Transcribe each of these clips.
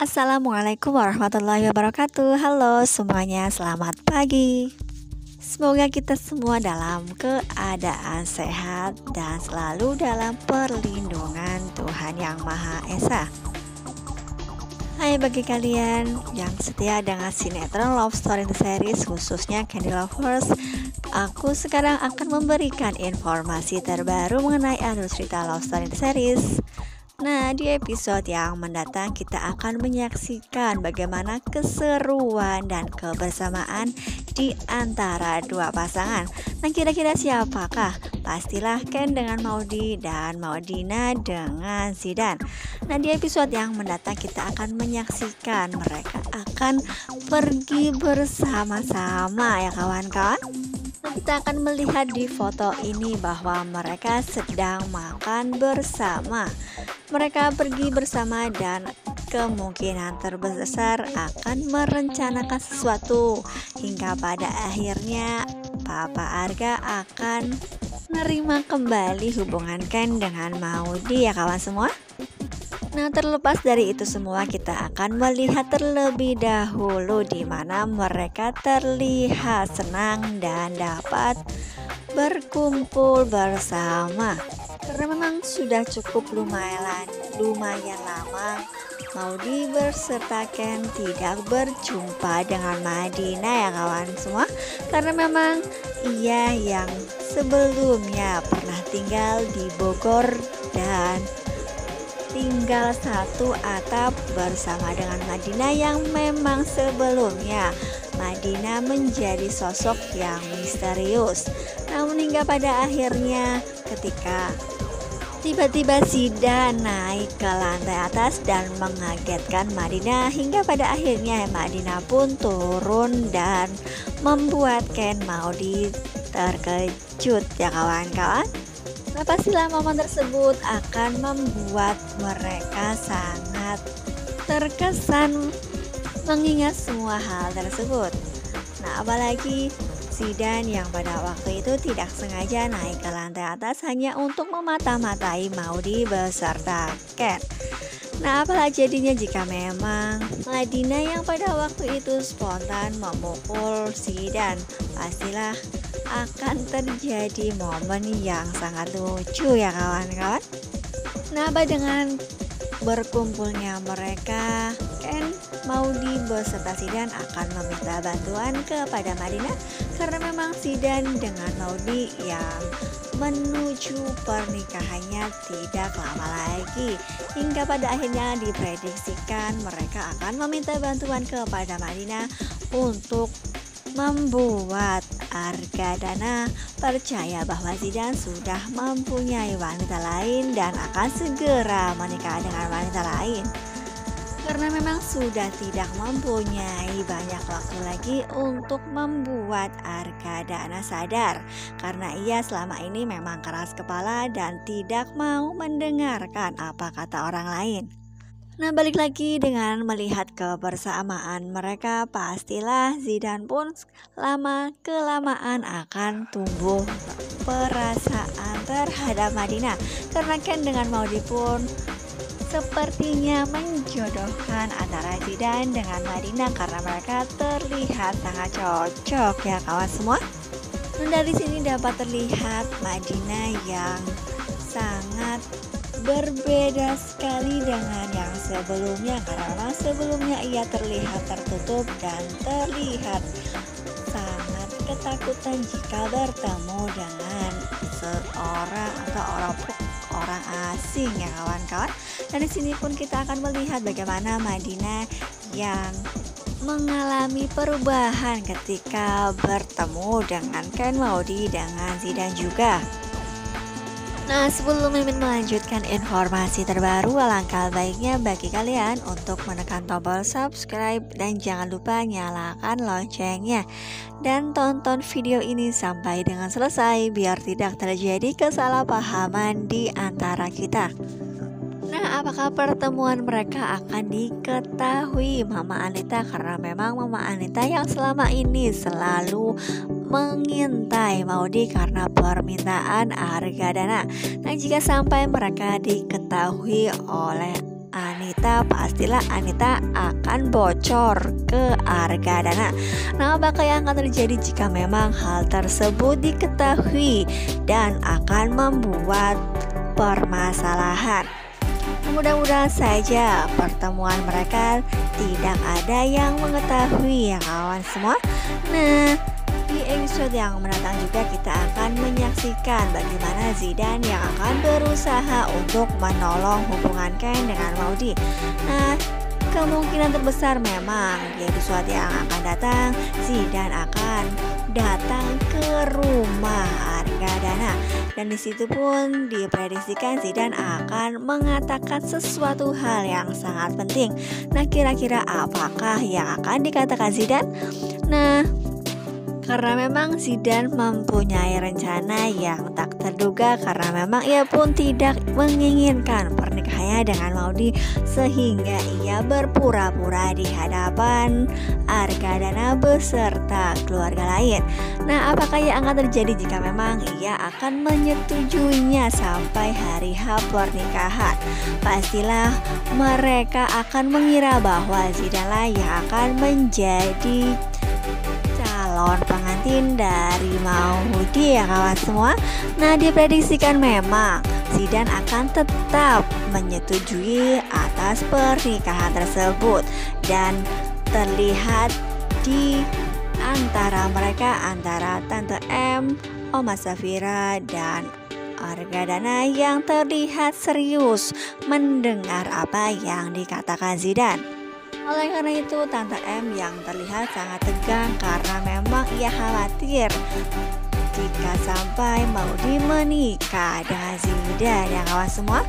Assalamualaikum warahmatullahi wabarakatuh. Halo semuanya, selamat pagi. Semoga kita semua dalam keadaan sehat dan selalu dalam perlindungan Tuhan Yang Maha Esa. Hai bagi kalian yang setia dengan sinetron Love Story The Series, khususnya Candy Lovers, aku sekarang akan memberikan informasi terbaru mengenai alur cerita Love Story The Series. Nah, di episode yang mendatang kita akan menyaksikan bagaimana keseruan dan kebersamaan di antara dua pasangan. Nah, kira-kira siapakah? Pastilah Ken dengan Maudy dan Maudina dengan Zidan. Nah, di episode yang mendatang kita akan menyaksikan mereka akan pergi bersama-sama ya kawan-kawan. Kita akan melihat di foto ini bahwa mereka sedang makan bersama. Mereka pergi bersama dan kemungkinan terbesar akan merencanakan sesuatu hingga pada akhirnya Papa Arga akan menerima kembali hubungan Ken dengan Maudy ya kawan semua. Nah, terlepas dari itu semua, kita akan melihat terlebih dahulu di mana mereka terlihat senang dan dapat berkumpul bersama. Karena memang sudah cukup lumayan lama Maudy berserta Ken tidak berjumpa dengan Madina ya kawan semua. Karena memang ia yang sebelumnya pernah tinggal di Bogor dan tinggal satu atap bersama dengan Madina yang memang sebelumnya Madina menjadi sosok yang misterius. Namun hingga pada akhirnya ketika tiba-tiba Zidan naik ke lantai atas dan mengagetkan Madina, hingga pada akhirnya Madina pun turun dan membuat Ken Maudy terkejut ya kawan-kawan. Nah, pastilah momen tersebut akan membuat mereka sangat terkesan mengingat semua hal tersebut. Nah, apalagi Zidan yang pada waktu itu tidak sengaja naik ke lantai atas hanya untuk memata-matai Maudy beserta Ken. Nah, apalah jadinya jika memang Madina yang pada waktu itu spontan memukul Zidan? Pastilah akan terjadi momen yang sangat lucu ya kawan-kawan. Nah, dengan berkumpulnya mereka, Ken Maudy beserta Zidan akan meminta bantuan kepada Madina karena memang Zidan dengan Maudy yang menuju pernikahannya tidak lama lagi, hingga pada akhirnya diprediksikan mereka akan meminta bantuan kepada Madina untuk membuat Argadana percaya bahwa Zidan sudah mempunyai wanita lain dan akan segera menikah dengan wanita lain. Karena memang sudah tidak mempunyai banyak waktu lagi untuk membuat Argadana sadar, karena ia selama ini memang keras kepala dan tidak mau mendengarkan apa kata orang lain. Nah, balik lagi dengan melihat kebersamaan mereka, pastilah Zidan pun lama-kelamaan akan tumbuh perasaan terhadap Madina. Karena Ken dengan Maudy pun sepertinya menjodohkan antara Zidan dengan Madina karena mereka terlihat sangat cocok ya kawan semua. Dan dari sini dapat terlihat Madina yang sangat berbeda sekali dengan yang sebelumnya, karena memang sebelumnya ia terlihat tertutup dan terlihat sangat ketakutan jika bertemu dengan seorang atau orang asing ya kawan-kawan. Dan di sini pun kita akan melihat bagaimana Madina yang mengalami perubahan ketika bertemu dengan Ken Maudy dengan Zidan juga. Nah, sebelum Mimin melanjutkan informasi terbaru, alangkah baiknya bagi kalian untuk menekan tombol subscribe dan jangan lupa nyalakan loncengnya dan tonton video ini sampai dengan selesai biar tidak terjadi kesalahpahaman di antara kita. Nah, apakah pertemuan mereka akan diketahui Mama Anita? Karena memang Mama Anita yang selama ini selalu mengintai Maudy karena permintaan Argadana. Nah, jika sampai mereka diketahui oleh Anita Anita, pastilah Anita akan bocor ke Argadana. Nah, apa yang akan terjadi jika memang hal tersebut diketahui dan akan membuat permasalahan? Mudah-mudahan saja pertemuan mereka tidak ada yang mengetahui ya kawan semua. Nah, di episode yang mendatang juga kita akan menyaksikan bagaimana Zidane yang akan berusaha untuk menolong hubungan Ken dengan Maudy. Nah, kemungkinan terbesar memang di episode yang akan datang Zidane akan datang ke rumah Argadana, dan disitu pun diprediksikan Zidane akan mengatakan sesuatu hal yang sangat penting. Nah, kira-kira apakah yang akan dikatakan Zidane? Nah, karena memang Zidane mempunyai rencana yang tak terduga, karena memang ia pun tidak menginginkan pernikahannya dengan Maudy, sehingga ia berpura-pura di hadapan Argadana beserta keluarga lain. Nah, apakah yang akan terjadi jika memang ia akan menyetujuinya sampai hari H pernikahan? Pastilah mereka akan mengira bahwa Zidane lah yang akan menjadi calon pengantin dari Maudy ya kawan semua. Nah, diprediksikan memang Zidane akan tetap menyetujui atas pernikahan tersebut, dan terlihat di antara mereka, antara Tante M, Oma Safira, dan Argadana yang terlihat serius mendengar apa yang dikatakan Zidane. Oleh karena itu, Tante M yang terlihat sangat tegang karena memang ia khawatir jika sampai Maudy menikah dengan Zidane ya kawan semua.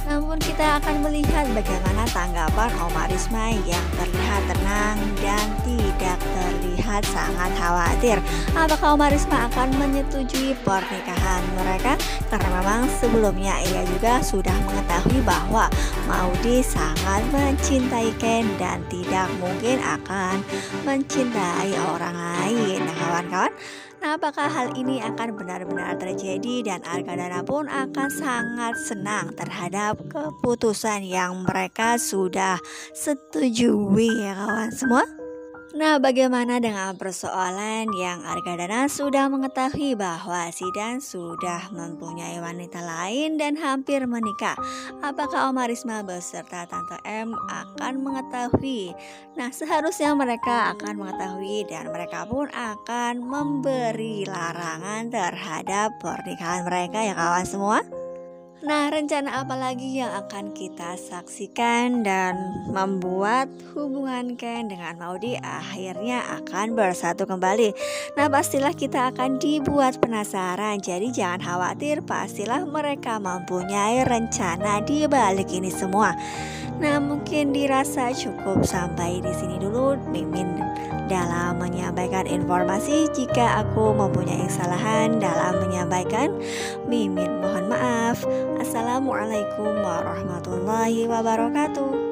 Namun kita akan melihat bagaimana tanggapan Oma Risma yang terlihat tenang dan tidak terlihat sangat khawatir. Apakah Oma Risma akan menyetujui pernikahan mereka? Karena memang sebelumnya ia juga sudah mengetahui bahwa Maudy sangat mencintai Ken dan tidak mungkin akan mencintai orang lain. Nah kawan-kawan, nah, apakah hal ini akan benar-benar terjadi dan Argadana pun akan sangat senang terhadap keputusan yang mereka sudah setujui ya kawan semua? Nah, bagaimana dengan persoalan yang Argadana sudah mengetahui bahwa Zidane sudah mempunyai wanita lain dan hampir menikah? Apakah Oma Risma beserta Tante M akan mengetahui? Nah, seharusnya mereka akan mengetahui dan mereka pun akan memberi larangan terhadap pernikahan mereka ya kawan semua. Nah, rencana apa lagi yang akan kita saksikan dan membuat hubungan Ken dengan Maudy akhirnya akan bersatu kembali? Nah, pastilah kita akan dibuat penasaran. Jadi jangan khawatir, pastilah mereka mempunyai rencana di balik ini semua. Nah, mungkin dirasa cukup sampai di sini dulu Mimin dalam menyampaikan informasi. Jika aku mempunyai kesalahan dalam menyampaikan, Mimin mohon maaf. Assalamualaikum warahmatullahi wabarakatuh.